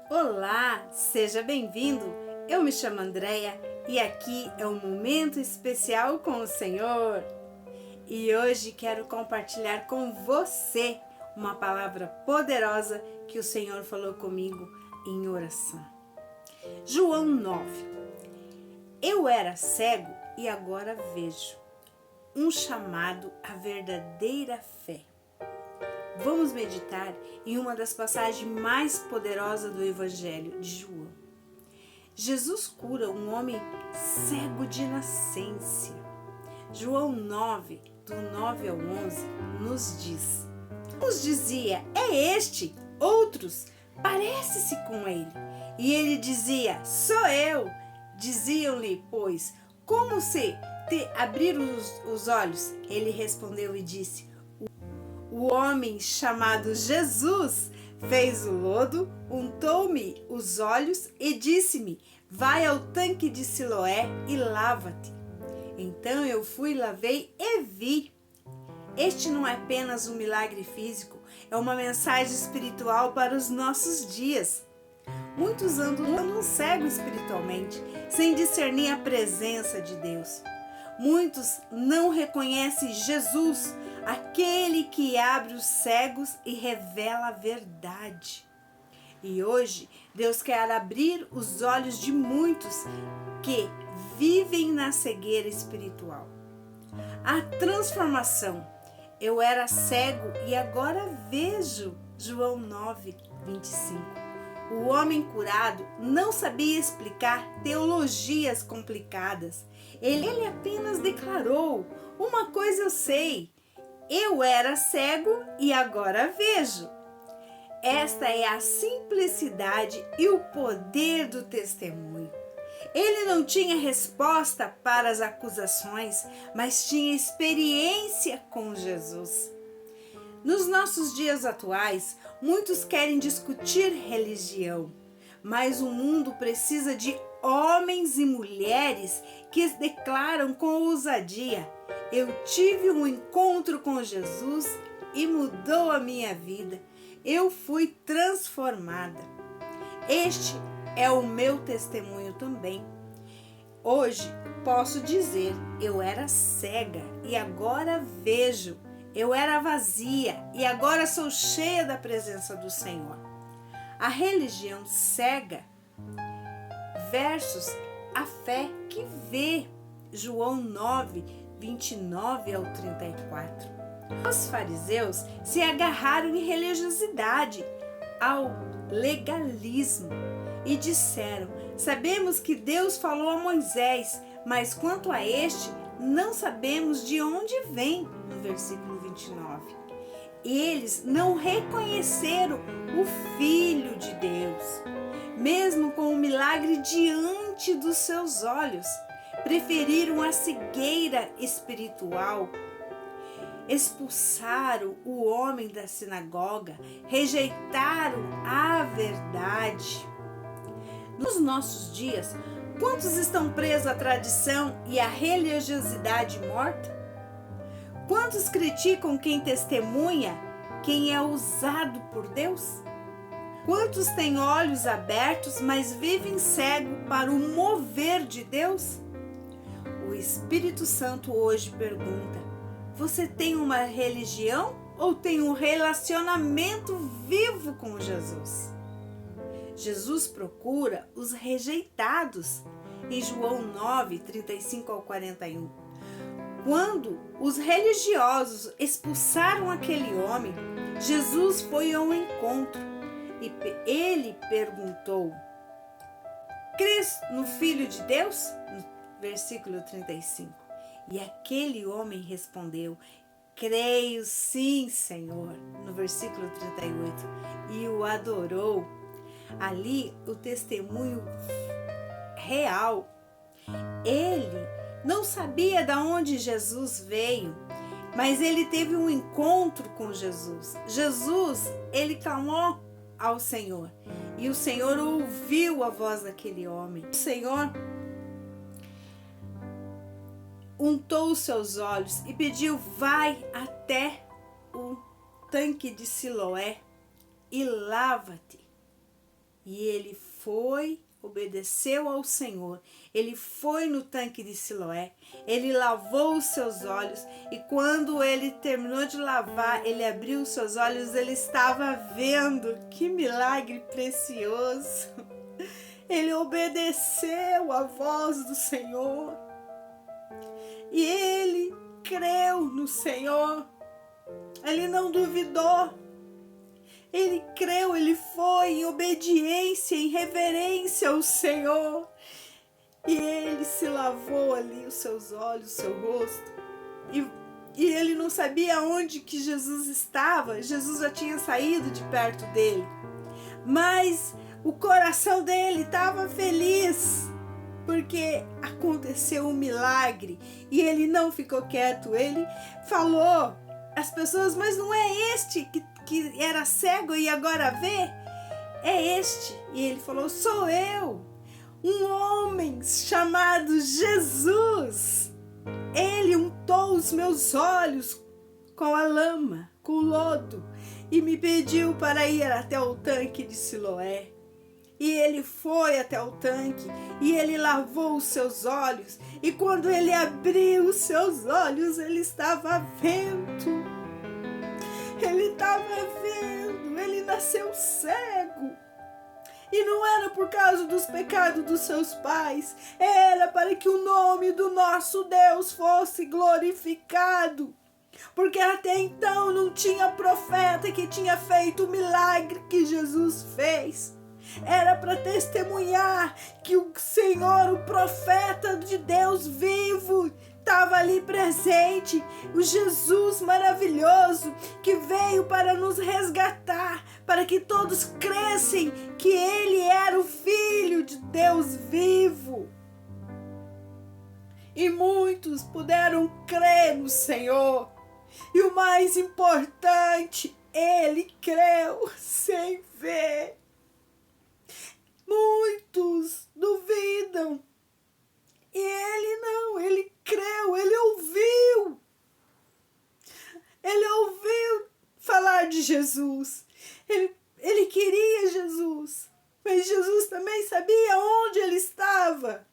Olá, seja bem-vindo. Eu me chamo Andréia e aqui é um momento especial com o Senhor. E hoje quero compartilhar com você uma palavra poderosa que o Senhor falou comigo em oração. João 9. Eu era cego e agora vejo. Um chamado à verdadeira fé. Vamos meditar em uma das passagens mais poderosas do Evangelho de João. Jesus cura um homem cego de nascença. João 9, do 9 ao 11, nos diz: uns dizia, é este, outros, parece-se com ele. E ele dizia, sou eu. Diziam-lhe, pois, como se te abriram os olhos? Ele respondeu e disse, o homem chamado Jesus fez o lodo, untou-me os olhos e disse-me, vai ao tanque de Siloé e lava-te. Então eu fui, lavei e vi. Este não é apenas um milagre físico, é uma mensagem espiritual para os nossos dias. Muitos andam cegos espiritualmente, sem discernir a presença de Deus. Muitos não reconhecem Jesus, aquele que abre os cegos e revela a verdade. E hoje, Deus quer abrir os olhos de muitos que vivem na cegueira espiritual. A transformação. Eu era cego e agora vejo. João 9, 25. O homem curado não sabia explicar teologias complicadas. Ele apenas declarou, uma coisa eu sei, eu era cego e agora vejo. Esta é a simplicidade e o poder do testemunho. Ele não tinha resposta para as acusações, mas tinha experiência com Jesus. Nos nossos dias atuais, muitos querem discutir religião, mas o mundo precisa de homens e mulheres que declaram com ousadia: eu tive um encontro com Jesus e mudou a minha vida. Eu fui transformada. Este é o meu testemunho também. Hoje posso dizer, eu era cega e agora vejo. Eu era vazia e agora sou cheia da presença do Senhor. A religião cega versus a fé que vê. João 9, 29 ao 34. Os fariseus se agarraram em religiosidade, ao legalismo, e disseram, sabemos que Deus falou a Moisés, mas quanto a este, não sabemos de onde vem, no versículo 29. Eles não reconheceram o Filho de Deus, mesmo com o milagre diante dos seus olhos. Preferiram a cegueira espiritual. Expulsaram o homem da sinagoga, rejeitaram a verdade. Nos nossos dias, quantos estão presos à tradição e à religiosidade morta? Quantos criticam quem testemunha, quem é usado por Deus? Quantos têm olhos abertos, mas vivem cegos para o mover de Deus? O Espírito Santo hoje pergunta, você tem uma religião ou tem um relacionamento vivo com Jesus? Jesus procura os rejeitados em João 9, 35 ao 41. Quando os religiosos expulsaram aquele homem, Jesus foi ao encontro e ele perguntou, crês no Filho de Deus? No versículo 35. E aquele homem respondeu, creio sim, Senhor, no versículo 38, e o adorou. Ali o testemunho real. Ele não sabia de onde Jesus veio, mas ele teve um encontro com Jesus. Jesus, ele clamou ao Senhor e o Senhor ouviu a voz daquele homem. O Senhor untou os seus olhos e pediu: vai até o tanque de Siloé e lava-te. E ele foi, obedeceu ao Senhor. Ele foi no tanque de Siloé, ele lavou os seus olhos e quando ele terminou de lavar, ele abriu os seus olhos, ele estava vendo. Que milagre precioso! Ele obedeceu à voz do Senhor e ele creu no Senhor. Ele não duvidou. Ele creu, ele foi em obediência, em reverência ao Senhor. E ele se lavou ali os seus olhos, o seu rosto. E ele não sabia onde que Jesus estava. Jesus já tinha saído de perto dele. Mas o coração dele estava feliz, porque aconteceu um milagre. E ele não ficou quieto, ele falou às pessoas: mas não é este que era cego e agora vê? É este. E ele falou: sou eu, um homem chamado Jesus. Ele untou os meus olhos com a lama, com o lodo, e me pediu para ir até o tanque de Siloé. E ele foi até o tanque e ele lavou os seus olhos. E quando ele abriu os seus olhos, ele estava vendo. Ele estava vendo, ele nasceu cego. E não era por causa dos pecados dos seus pais, era para que o nome do nosso Deus fosse glorificado. Porque até então não tinha profeta que tinha feito o milagre que Jesus fez. Era para testemunhar que o Senhor, o profeta de Deus vivo, estava ali presente, o Jesus maravilhoso que veio para nos resgatar, para que todos crescem que Ele era o Filho de Deus vivo. E muitos puderam crer no Senhor. E o mais importante, ele creu sem ver. Muitos duvidam. E ele não, ele creu, ele ouviu. Ele ouviu falar de Jesus. Ele queria Jesus. Mas Jesus também sabia onde ele estava.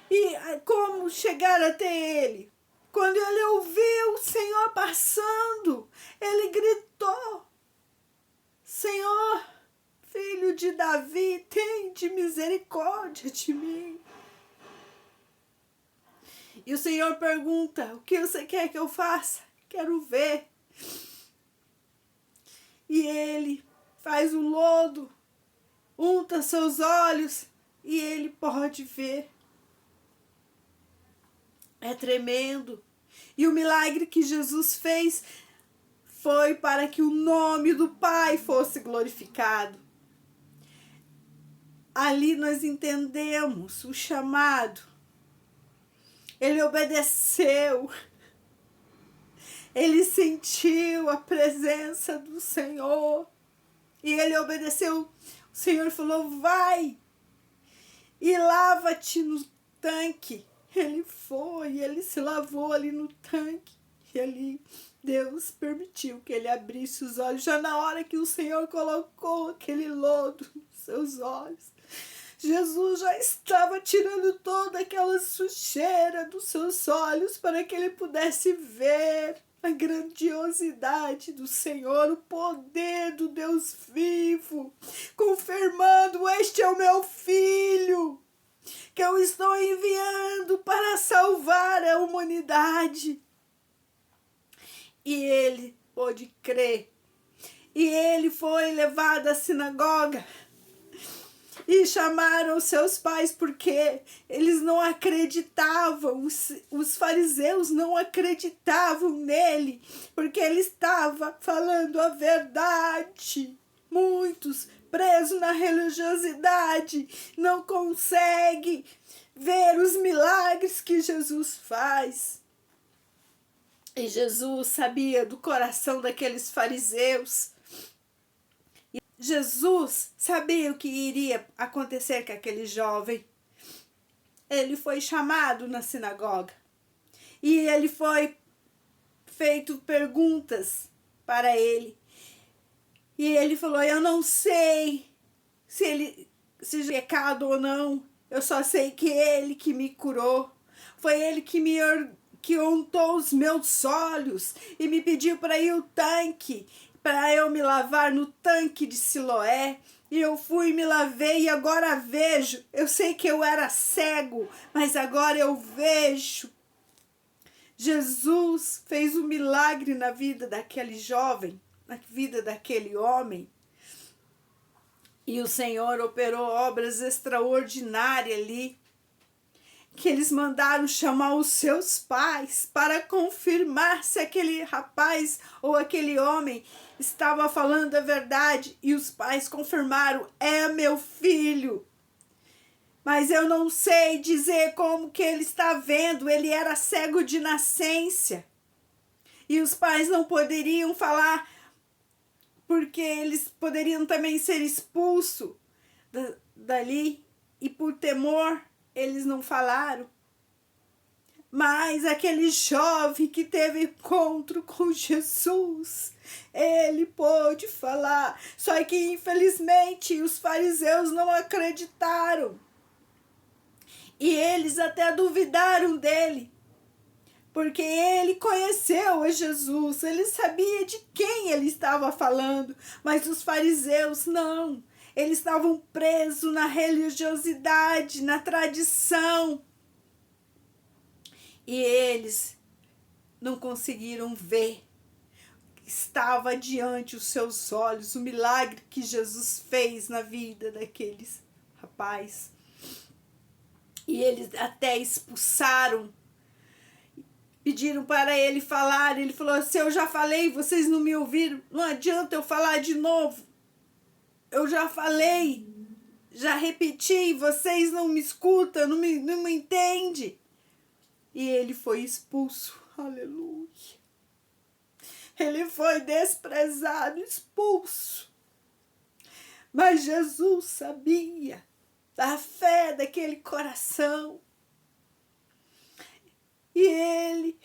E como chegar até ele. Quando ele ouviu o Senhor passando, ele gritou: Senhor, filho de Davi, tende misericórdia de mim. E o Senhor pergunta: o que você quer que eu faça? Quero ver. E ele faz o lodo, unta seus olhos e ele pode ver. É tremendo. E o milagre que Jesus fez foi para que o nome do Pai fosse glorificado. Ali nós entendemos o chamado. Ele obedeceu. Ele sentiu a presença do Senhor. E ele obedeceu. O Senhor falou: vai e lava-te no tanque. Ele foi, ele se lavou ali no tanque. E ali Deus permitiu que ele abrisse os olhos. Já na hora que o Senhor colocou aquele lodo nos seus olhos, Jesus já estava tirando toda aquela sujeira dos seus olhos para que ele pudesse ver a grandiosidade do Senhor, o poder do Deus vivo, confirmando: este é o meu filho, que eu estou enviando para salvar a humanidade. E ele pôde crer. E ele foi levado à sinagoga. E chamaram seus pais porque eles não acreditavam, os fariseus não acreditavam nele, porque ele estava falando a verdade. Muitos presos na religiosidade não conseguem ver os milagres que Jesus faz. E Jesus sabia do coração daqueles fariseus. Jesus sabia o que iria acontecer com aquele jovem. Ele foi chamado na sinagoga. E ele foi feito perguntas para ele. E ele falou: eu não sei se é pecado ou não. Eu só sei que ele que me curou. Foi ele que untou os meus olhos e me pediu para ir ao tanque, para eu me lavar no tanque de Siloé. E eu fui, me lavei e agora vejo. Eu sei que eu era cego, mas agora eu vejo. Jesus fez um milagre na vida daquele jovem, na vida daquele homem. E o Senhor operou obras extraordinárias ali, que eles mandaram chamar os seus pais para confirmar se aquele rapaz ou aquele homem estava falando a verdade. E os pais confirmaram: é meu filho. Mas eu não sei dizer como que ele está vendo, ele era cego de nascença. E os pais não poderiam falar, porque eles poderiam também ser expulsos dali, e por temor eles não falaram. Mas aquele jovem que teve encontro com Jesus, ele pôde falar. Só que infelizmente os fariseus não acreditaram. E eles até duvidaram dele, porque ele conheceu a Jesus, ele sabia de quem ele estava falando, mas os fariseus não. Eles estavam presos na religiosidade, na tradição. E eles não conseguiram ver que estava diante os seus olhos o milagre que Jesus fez na vida daqueles rapazes. E eles até expulsaram, pediram para ele falar. Ele falou: se eu já falei, vocês não me ouviram, não adianta eu falar de novo. Eu já falei, já repeti, vocês não me escutam, não me entendem. E ele foi expulso, aleluia. Ele foi desprezado, expulso. Mas Jesus sabia da fé daquele coração. E ele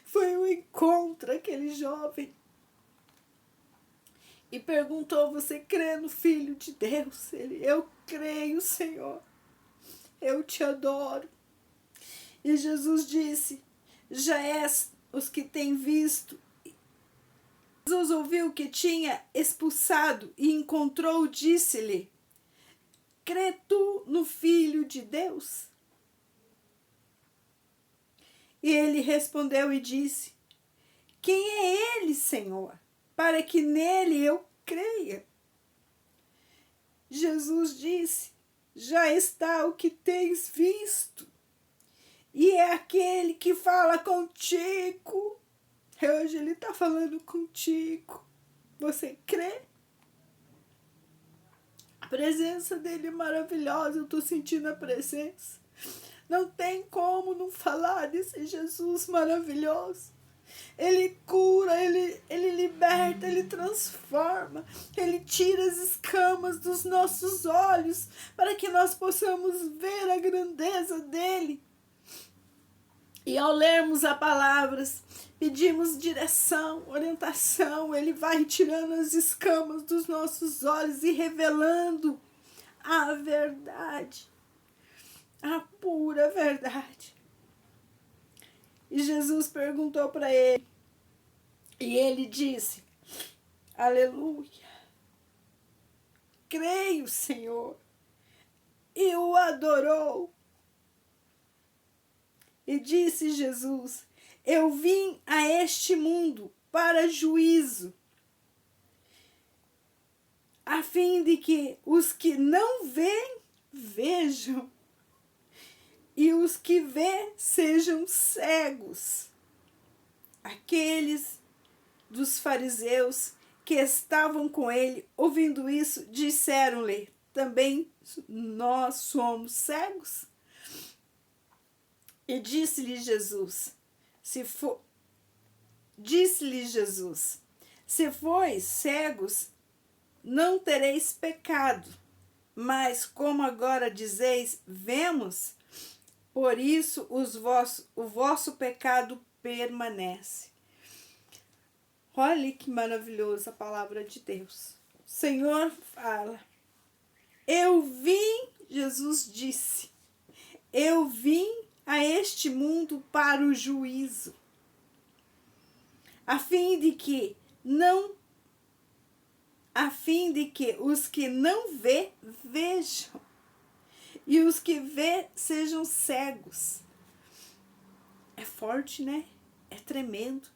foi ao encontro daquele jovem e perguntou: você crê no Filho de Deus? Ele: eu creio, Senhor, eu te adoro. E Jesus disse: já és os que têm visto. Jesus ouviu que tinha expulsado e encontrou, disse-lhe: crê tu no Filho de Deus? E ele respondeu e disse: quem é ele, Senhor, para que nele eu creia? Jesus disse: já está o que tens visto, e é aquele que fala contigo. Hoje ele está falando contigo. Você crê? A presença dele é maravilhosa. Eu estou sentindo a presença. Não tem como não falar desse Jesus maravilhoso. Ele cura, ele liberta, ele transforma. Ele tira as escamas dos nossos olhos para que nós possamos ver a grandeza dele. E ao lermos as palavras, pedimos direção, orientação. Ele vai tirando as escamas dos nossos olhos e revelando a verdade, a pura verdade. E Jesus perguntou para ele, e ele disse: aleluia, creio, Senhor. E o adorou. E disse Jesus: eu vim a este mundo para juízo, a fim de que os que não veem, vejam, e os que vê sejam cegos. Aqueles dos fariseus que estavam com ele, ouvindo isso, disseram-lhe: também nós somos cegos? E disse-lhe Jesus: se fois cegos, não tereis pecado. Mas como agora dizeis: vemos, por isso o vosso pecado permanece. Olha que maravilhosa a palavra de Deus. O Senhor fala, eu vim, Jesus disse, eu vim a este mundo para o juízo, a fim de que os que não vê, vejam, e os que vê sejam cegos. É forte, né? É tremendo.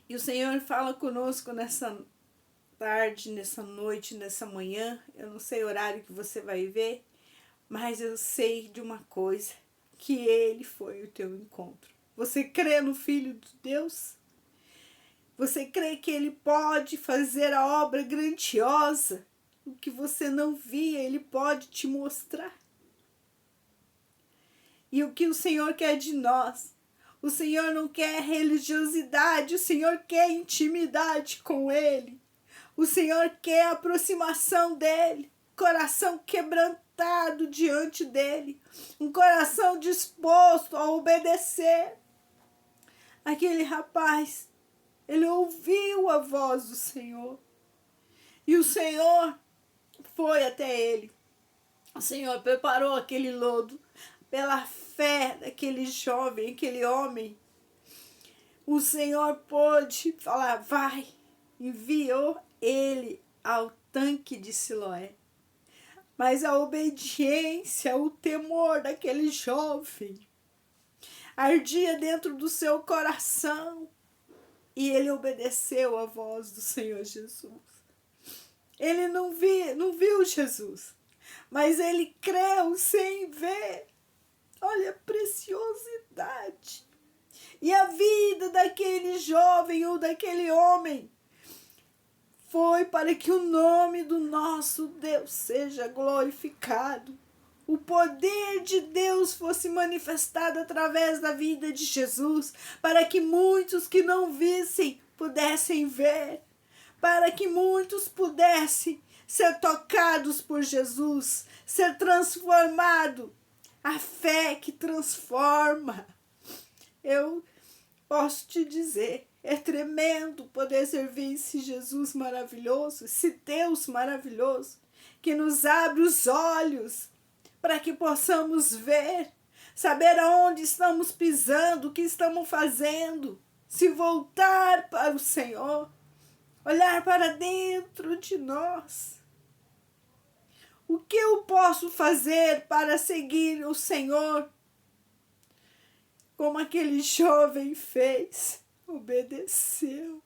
E o Senhor fala conosco nessa tarde, nessa noite, nessa manhã. Eu não sei o horário que você vai ver, mas eu sei de uma coisa, que Ele foi o teu encontro. Você crê no Filho de Deus? Você crê que Ele pode fazer a obra grandiosa? O que você não via, Ele pode te mostrar. E o que o Senhor quer de nós? O Senhor não quer religiosidade, o Senhor quer intimidade com Ele. O Senhor quer a aproximação dEle, coração quebrantado diante dEle, um coração disposto a obedecer. Aquele rapaz, ele ouviu a voz do Senhor e o Senhor foi até ele. O Senhor preparou aquele lodo pela fé daquele jovem, aquele homem. O Senhor pôde falar, vai, enviou ele ao tanque de Siloé. Mas a obediência, o temor daquele jovem ardia dentro do seu coração e ele obedeceu à voz do Senhor Jesus. Ele não viu Jesus, mas ele creu sem ver. Olha a preciosidade. E a vida daquele jovem ou daquele homem foi para que o nome do nosso Deus seja glorificado. O poder de Deus fosse manifestado através da vida de Jesus, para que muitos que não vissem pudessem ver, para que muitos pudessem ser tocados por Jesus, ser transformado. A fé que transforma. Eu posso te dizer, é tremendo poder servir esse Jesus maravilhoso, esse Deus maravilhoso, que nos abre os olhos para que possamos ver, saber aonde estamos pisando, o que estamos fazendo, se voltar para o Senhor, olhar para dentro de nós. O que eu posso fazer para seguir o Senhor? Como aquele jovem fez, obedeceu.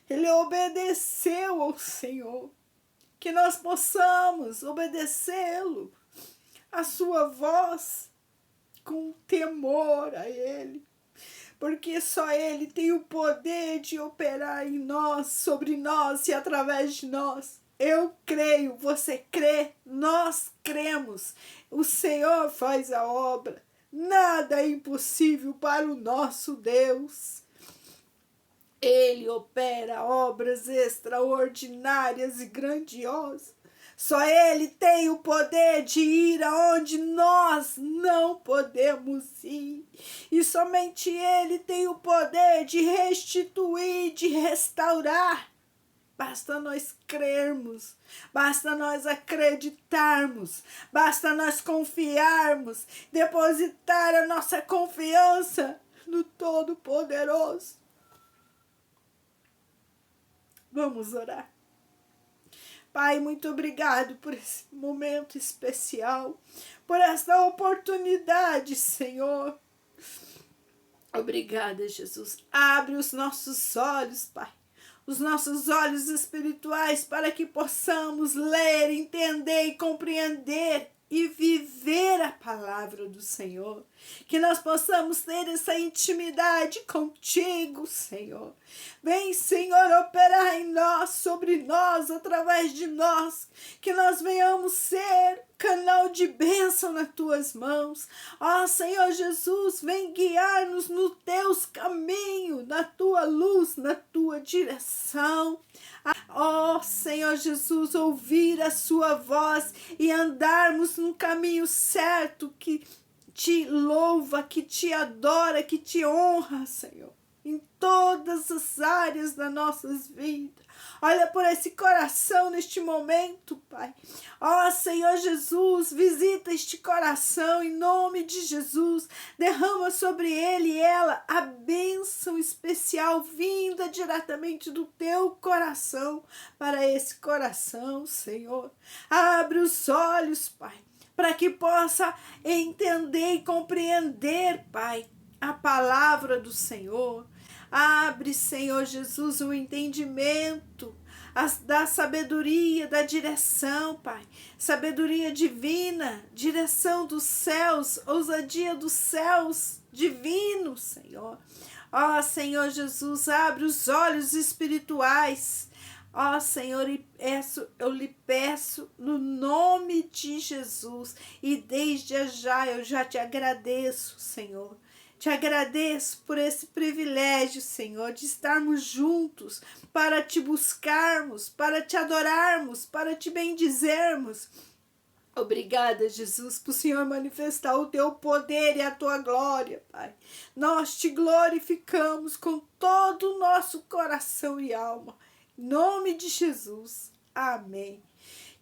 Ele obedeceu ao Senhor. Que nós possamos obedecê-lo, a sua voz, com temor a Ele. Porque só Ele tem o poder de operar em nós, sobre nós e através de nós. Eu creio, você crê, nós cremos. O Senhor faz a obra. Nada é impossível para o nosso Deus. Ele opera obras extraordinárias e grandiosas. Só Ele tem o poder de ir aonde nós não podemos ir. E somente Ele tem o poder de restituir, de restaurar. Basta nós crermos, basta nós acreditarmos, basta nós confiarmos, depositar a nossa confiança no Todo-Poderoso. Vamos orar. Pai, muito obrigado por esse momento especial, por esta oportunidade, Senhor. Obrigada, Jesus. Abre os nossos olhos, Pai. Os nossos olhos espirituais para que possamos ler, entender e compreender e viver a palavra do Senhor. Que nós possamos ter essa intimidade contigo, Senhor. Vem, Senhor, operar em nós, sobre nós, através de nós. Que nós venhamos ser canal de bênção nas tuas mãos. Ó Senhor Jesus, vem guiar-nos nos teus caminhos, na tua luz, na tua direção. Ó Senhor Senhor Jesus, ouvir a sua voz e andarmos no caminho certo que te louva, que te adora, que te honra, Senhor, em todas as áreas das nossas vidas. Olha por esse coração neste momento, Pai. Ó Senhor Jesus, visita este coração em nome de Jesus. Derrama sobre ele e ela a bênção especial vinda diretamente do teu coração para esse coração, Senhor. Abre os olhos, Pai, para que possa entender e compreender, Pai, a palavra do Senhor. Abre, Senhor Jesus, o entendimento da sabedoria, da direção, Pai. Sabedoria divina, direção dos céus, ousadia dos céus divinos, Senhor. Ó, Senhor Jesus, abre os olhos espirituais. Ó, Senhor, eu lhe peço no nome de Jesus. E desde já eu já te agradeço, Senhor. Te agradeço por esse privilégio, Senhor, de estarmos juntos para te buscarmos, para te adorarmos, para te bendizermos. Obrigada, Jesus, por o Senhor manifestar o teu poder e a tua glória, Pai. Nós te glorificamos com todo o nosso coração e alma. Em nome de Jesus. Amém.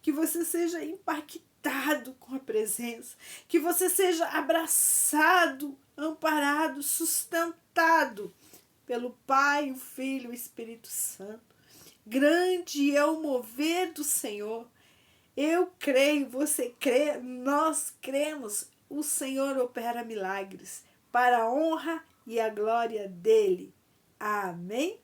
Que você seja impactado com a presença, que você seja abraçado, amparado, sustentado pelo Pai, o Filho e o Espírito Santo. Grande é o mover do Senhor. Eu creio, você crê, nós cremos. O Senhor opera milagres para a honra e a glória dele. Amém?